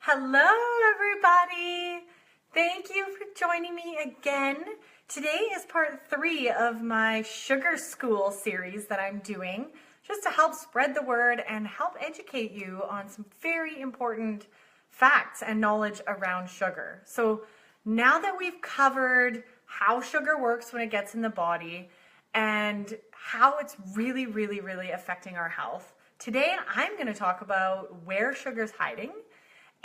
Hello, everybody. Thank you for joining me again. Today is part 3 of my Sugar School series that I'm doing just to help spread the word and help educate you on some very important facts and knowledge around sugar. So now that we've covered how sugar works when it gets in the body and how it's really affecting our health, today I'm going to talk about where sugar's hiding.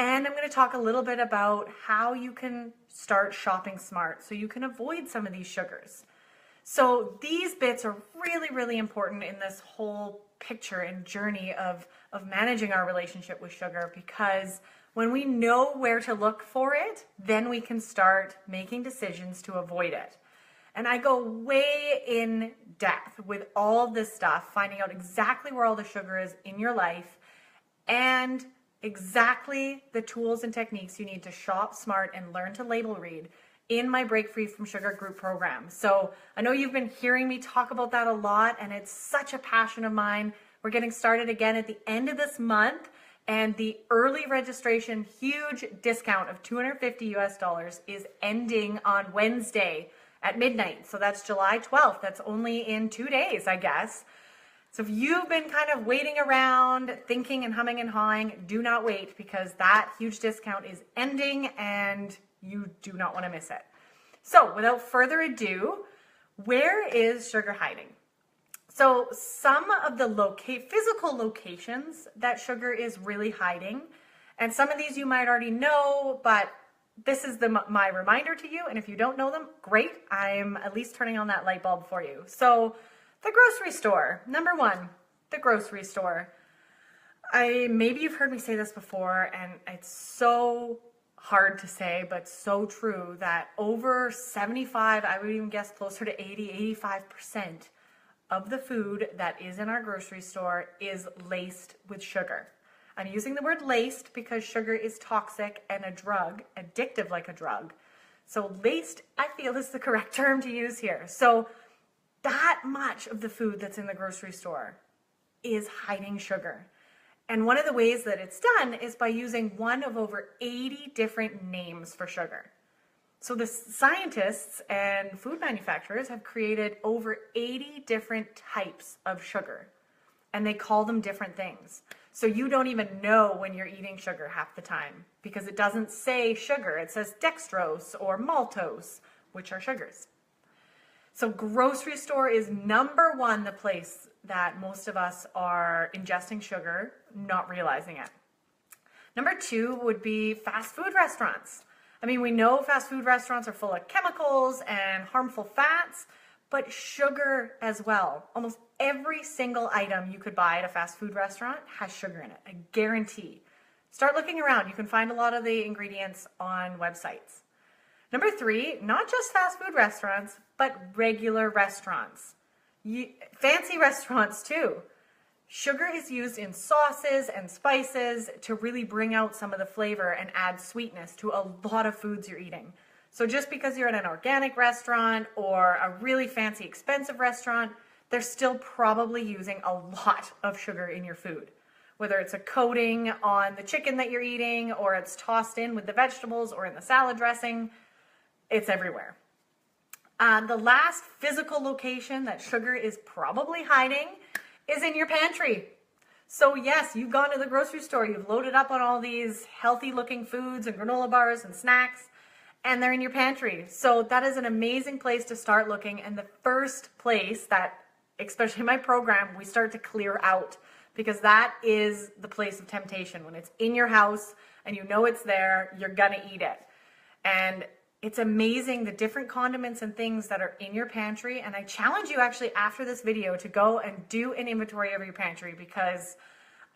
And I'm going to talk a little bit about how you can start shopping smart so you can avoid some of these sugars. So these bits are really important in this whole picture and journey of managing our relationship with sugar, because when we know where to look for it, then we can start making decisions to avoid it. And I go way in depth with all of this stuff, finding out exactly where all the sugar is in your life and exactly the tools and techniques you need to shop smart and learn to label read in my Break Free from Sugar group program. So I know you've been hearing me talk about that a lot, and it's such a passion of mine. We're getting started again at the end of this month, and the early registration huge discount of $250 is ending on Wednesday at midnight. So that's July 12th. That's only in 2 days, I guess. So if you've been kind of waiting around, thinking and humming and hawing, do not wait, because that huge discount is ending and you do not want to miss it. So without further ado, where is sugar hiding? So some of the physical locations that sugar is really hiding, and some of these you might already know, but this is my reminder to you. And if you don't know them, great. I'm at least turning on that light bulb for you. So the grocery store. Number 1, the grocery store. Maybe you've heard me say this before, and it's so hard to say, but so true, that over 75, I would even guess closer to 85% of the food that is in our grocery store is laced with sugar. I'm using the word laced because sugar is toxic and a drug, addictive like a drug. So laced, I feel, is the correct term to use here. So that much of the food that's in the grocery store is hiding sugar. And one of the ways that it's done is by using one of over 80 different names for sugar. So the scientists and food manufacturers have created over 80 different types of sugar, and they call them different things. So you don't even know when you're eating sugar half the time, because it doesn't say sugar. It says dextrose or maltose, which are sugars. So grocery store is number 1, the place that most of us are ingesting sugar, not realizing it. Number 2 would be fast food restaurants. I mean, we know fast food restaurants are full of chemicals and harmful fats, but sugar as well. Almost every single item you could buy at a fast food restaurant has sugar in it, I guarantee. Start looking around. You can find a lot of the ingredients on websites. Number 3, not just fast food restaurants, but regular restaurants. Fancy restaurants too. Sugar is used in sauces and spices to really bring out some of the flavor and add sweetness to a lot of foods you're eating. So just because you're at an organic restaurant or a really fancy, expensive restaurant, they're still probably using a lot of sugar in your food. Whether it's a coating on the chicken that you're eating, or it's tossed in with the vegetables or in the salad dressing, it's everywhere. The last physical location that sugar is probably hiding is in your pantry. So yes, you've gone to the grocery store, you've loaded up on all these healthy looking foods and granola bars and snacks, and they're in your pantry. So that is an amazing place to start looking, and the first place that, especially in my program, we start to clear out, because that is the place of temptation. When it's in your house and you know it's there, you're gonna eat it. And it's amazing the different condiments and things that are in your pantry. And I challenge you actually after this video to go and do an inventory of your pantry, because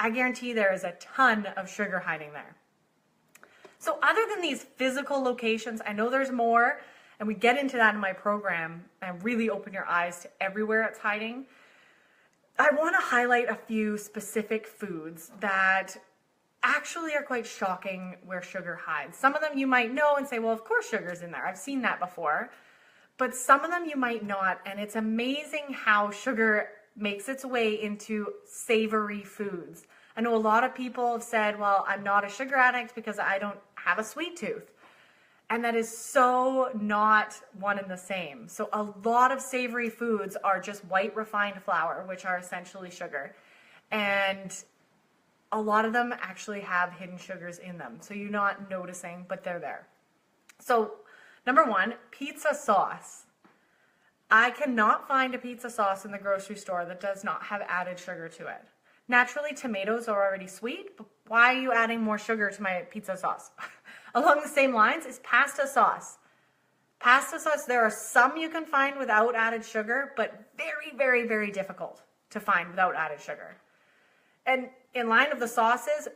I guarantee there is a ton of sugar hiding there. So other than these physical locations, I know there's more, and we get into that in my program and really open your eyes to everywhere it's hiding. I want to highlight a few specific foods that actually are quite shocking where sugar hides. Some of them you might know and say, well, of course sugar's in there. I've seen that before. But some of them you might not, and it's amazing how sugar makes its way into savory foods. I know a lot of people have said, well, I'm not a sugar addict because I don't have a sweet tooth. And that is so not one and the same. So a lot of savory foods are just white refined flour, which are essentially sugar. And a lot of them actually have hidden sugars in them. So you're not noticing, but they're there. So number one, pizza sauce. I cannot find a pizza sauce in the grocery store that does not have added sugar to it. Naturally, tomatoes are already sweet, but why are you adding more sugar to my pizza sauce? Along the same lines is pasta sauce. Pasta sauce, there are some you can find without added sugar, but very, very, very difficult to find without added sugar. And in line of the sauces,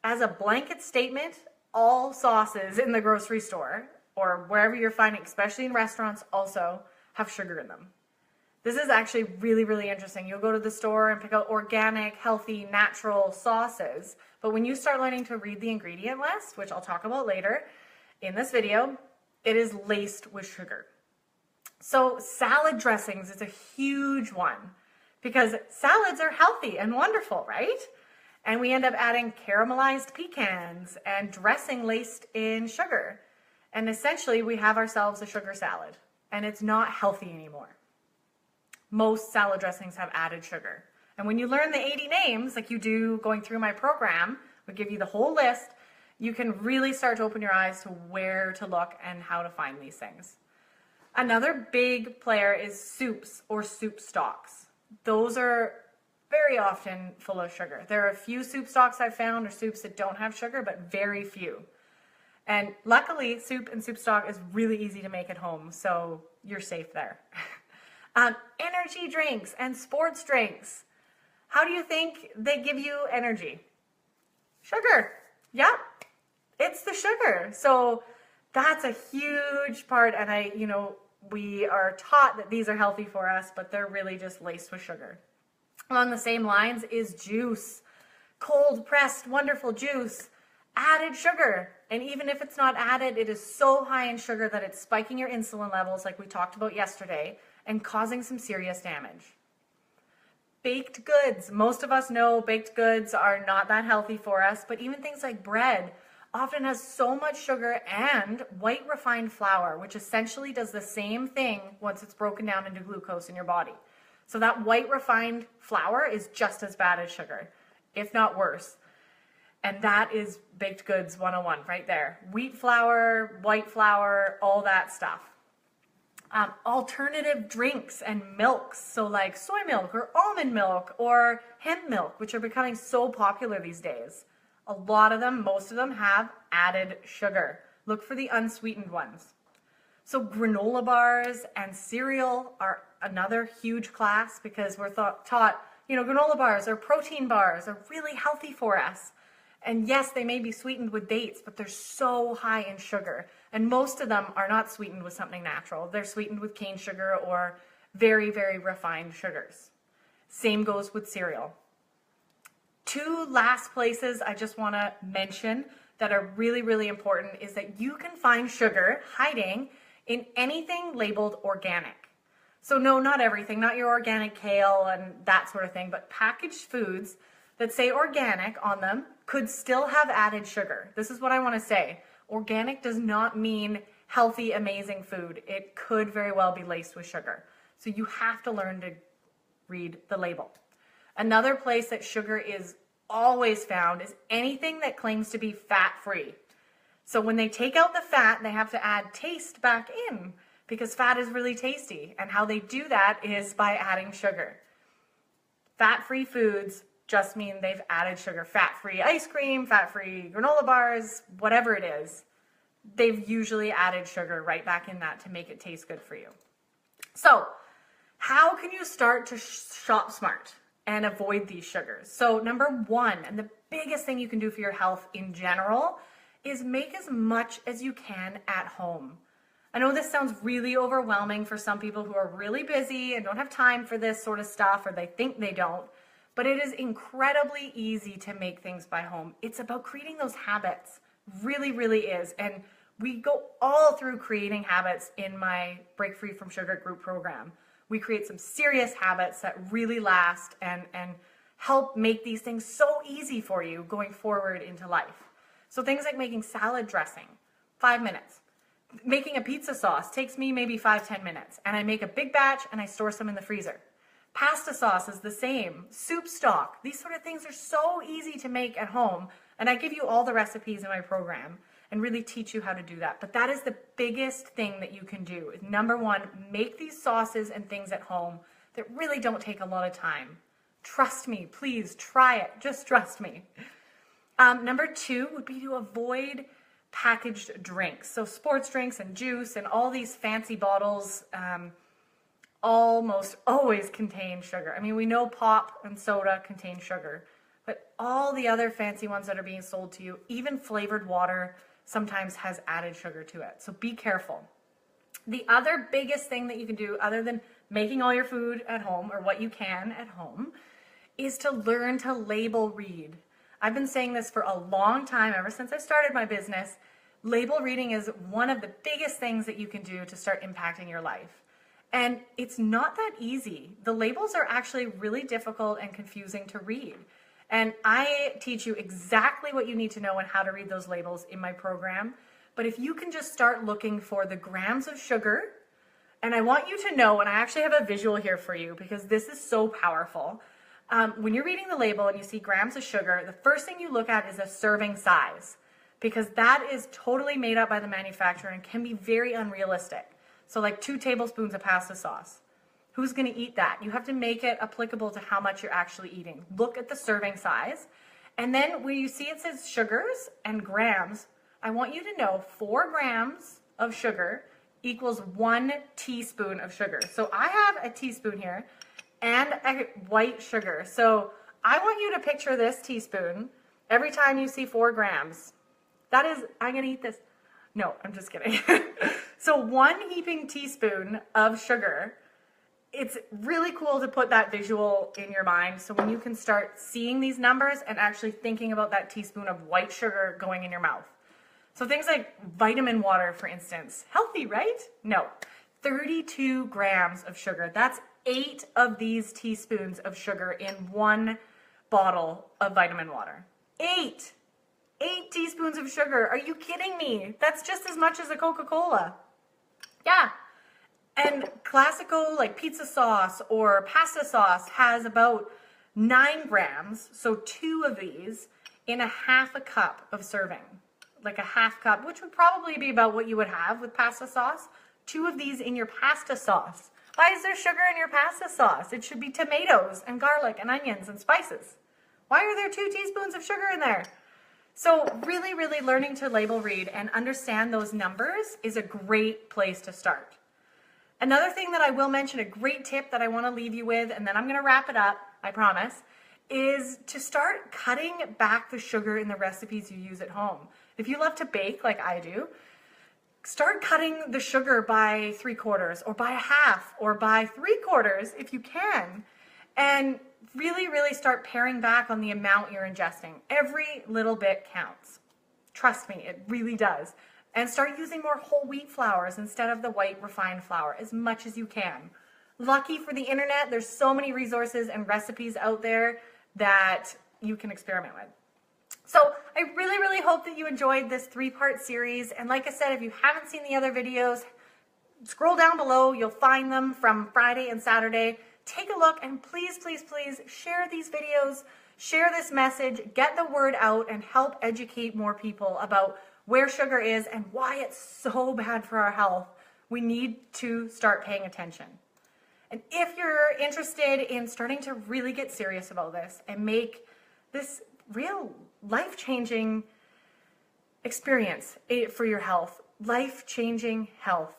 as a blanket statement, all sauces in the grocery store or wherever you're finding, especially in restaurants, also have sugar in them. This is actually really, really interesting. You'll go to the store and pick out organic, healthy, natural sauces. But when you start learning to read the ingredient list, which I'll talk about later in this video, it is laced with sugar. So salad dressings is a huge one because salads are healthy and wonderful, right? And we end up adding caramelized pecans and dressing laced in sugar. And essentially we have ourselves a sugar salad and it's not healthy anymore. Most salad dressings have added sugar. And when you learn the 80 names, like you do going through my program, we give you the whole list, you can really start to open your eyes to where to look and how to find these things. Another big player is soups or soup stocks. Those are very often full of sugar. There are a few soup stocks I've found or soups that don't have sugar, but very few. And luckily, soup and soup stock is really easy to make at home, so you're safe there. Energy drinks and sports drinks. How do you think they give you energy? Sugar. Yep, it's the sugar. So that's a huge part. And we are taught that these are healthy for us, but they're really just laced with sugar. Along the same lines is juice. Cold pressed, wonderful juice. Added sugar. And even if it's not added, it is so high in sugar that it's spiking your insulin levels like we talked about yesterday and causing some serious damage. Baked goods. Most of us know baked goods are not that healthy for us, but even things like bread often has so much sugar and white refined flour, which essentially does the same thing once it's broken down into glucose in your body. So that white refined flour is just as bad as sugar, if not worse. And that is baked goods 101 right there. Wheat flour, white flour, all that stuff. Alternative drinks and milks, so like soy milk or almond milk or hemp milk, which are becoming so popular these days. A lot of them, most of them have added sugar. Look for the unsweetened ones. So granola bars and cereal are another huge class because we're taught, granola bars or protein bars are really healthy for us. And yes, they may be sweetened with dates, but they're so high in sugar. And most of them are not sweetened with something natural. They're sweetened with cane sugar or very, very refined sugars. Same goes with cereal. Two last places I just want to mention that are really, really important is that you can find sugar hiding in anything labeled organic. So no, not everything, not your organic kale and that sort of thing, but packaged foods that say organic on them could still have added sugar. This is what I want to say. Organic does not mean healthy, amazing food. It could very well be laced with sugar. So you have to learn to read the label. Another place that sugar is always found is anything that claims to be fat-free. So when they take out the fat, they have to add taste back in because fat is really tasty. And how they do that is by adding sugar. Fat-free foods just mean they've added sugar. Fat-free ice cream, fat-free granola bars, whatever it is, they've usually added sugar right back in that to make it taste good for you. So how can you start to shop smart and avoid these sugars? So number one, and the biggest thing you can do for your health in general, is make as much as you can at home. I know this sounds really overwhelming for some people who are really busy and don't have time for this sort of stuff, or they think they don't. But it is incredibly easy to make things by home. It's about creating those habits. Really, really is. And we go all through creating habits in my Break Free from Sugar group program. We create some serious habits that really last and help make these things so easy for you going forward into life. So things like making salad dressing, 5 minutes. Making a pizza sauce takes me maybe 5-10 minutes, and I make a big batch and I store some in the freezer. Pasta sauce is the same. Soup stock. These sort of things are so easy to make at home, and I give you all the recipes in my program and really teach you how to do that. But that is the biggest thing that you can do. Is number one, make these sauces and things at home that really don't take a lot of time. Trust me, please try it. Just trust me. Number two would be to avoid packaged drinks. So sports drinks and juice and all these fancy bottles almost always contain sugar. I mean, we know pop and soda contain sugar, but all the other fancy ones that are being sold to you, even flavored water, sometimes has added sugar to it. So be careful. The other biggest thing that you can do, other than making all your food at home, or what you can at home, is to learn to label read. I've been saying this for a long time, ever since I started my business. Label reading is one of the biggest things that you can do to start impacting your life. And it's not that easy. The labels are actually really difficult and confusing to read. And I teach you exactly what you need to know and how to read those labels in my program. But if you can just start looking for the grams of sugar, and I want you to know, and I actually have a visual here for you because this is so powerful. When you're reading the label and you see grams of sugar, the first thing you look at is a serving size, because that is totally made up by the manufacturer and can be very unrealistic. So like 2 tablespoons of pasta sauce. Who's going to eat that? You have to make it applicable to how much you're actually eating. Look at the serving size. And then where you see it says sugars and grams, I want you to know 4 grams of sugar equals 1 teaspoon of sugar. So I have a teaspoon here and a white sugar. So I want you to picture this teaspoon every time you see 4 grams. That is, I'm going to eat this. No, I'm just kidding. So 1 heaping teaspoon of sugar. It's really cool to put that visual in your mind. So when you can start seeing these numbers and actually thinking about that teaspoon of white sugar going in your mouth. So things like vitamin water, for instance. Healthy, right? No. 32 grams of sugar. That's 8 of these teaspoons of sugar in 1 bottle of vitamin water. 8 teaspoons of sugar. Are you kidding me? That's just as much as a Coca-Cola. Yeah. And classical, like pizza sauce or pasta sauce, has about 9 grams. So 2 of these in a half a cup of serving. Like a half cup, which would probably be about what you would have with pasta sauce. 2 of these in your pasta sauce. Why is there sugar in your pasta sauce? It should be tomatoes and garlic and onions and spices. Why are there 2 teaspoons of sugar in there? So really, really learning to label read and understand those numbers is a great place to start. Another thing that I will mention, a great tip that I want to leave you with, and then I'm going to wrap it up, I promise, is to start cutting back the sugar in the recipes you use at home. If you love to bake like I do, start cutting the sugar by 3/4 or by 1/2 or by 3/4 if you can. And really, really start paring back on the amount you're ingesting. Every little bit counts. Trust me, it really does. And start using more whole wheat flours instead of the white refined flour as much as you can. Lucky for the internet, there's so many resources and recipes out there that you can experiment with. So I really, really hope that you enjoyed this 3-part series. And like I said, if you haven't seen the other videos, scroll down below. You'll find them from Friday and Saturday. Take a look and please, please, please share these videos, share this message, get the word out and help educate more people about where sugar is and why it's so bad for our health. We need to start paying attention. And if you're interested in starting to really get serious about this and make this real life-changing experience for your health, life-changing health,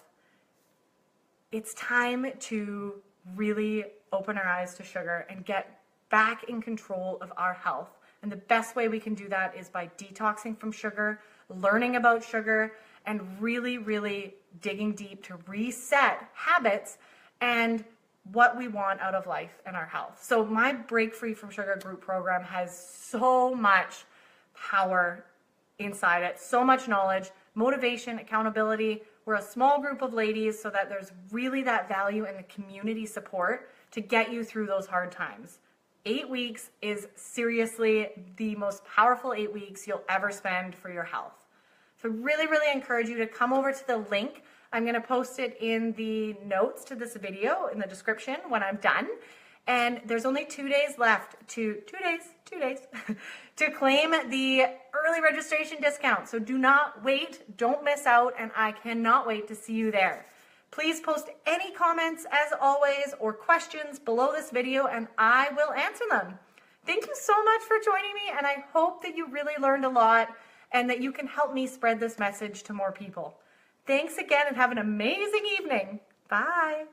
it's time to really open our eyes to sugar and get back in control of our health. And the best way we can do that is by detoxing from sugar, learning about sugar, and really, really digging deep to reset habits and what we want out of life and our health. So my Break Free from Sugar group program has so much power inside it, so much knowledge, motivation, accountability. We're a small group of ladies so that there's really that value and the community support to get you through those hard times. 8 weeks is seriously the most powerful 8 weeks you'll ever spend for your health. So really, really encourage you to come over to the link. I'm going to post it in the notes to this video in the description when I'm done. And there's only 2 days left to, 2 days, to claim the early registration discount. So do not wait, don't miss out, and I cannot wait to see you there. Please post any comments as always or questions below this video and I will answer them. Thank you so much for joining me, and I hope that you really learned a lot and that you can help me spread this message to more people. Thanks again and have an amazing evening. Bye.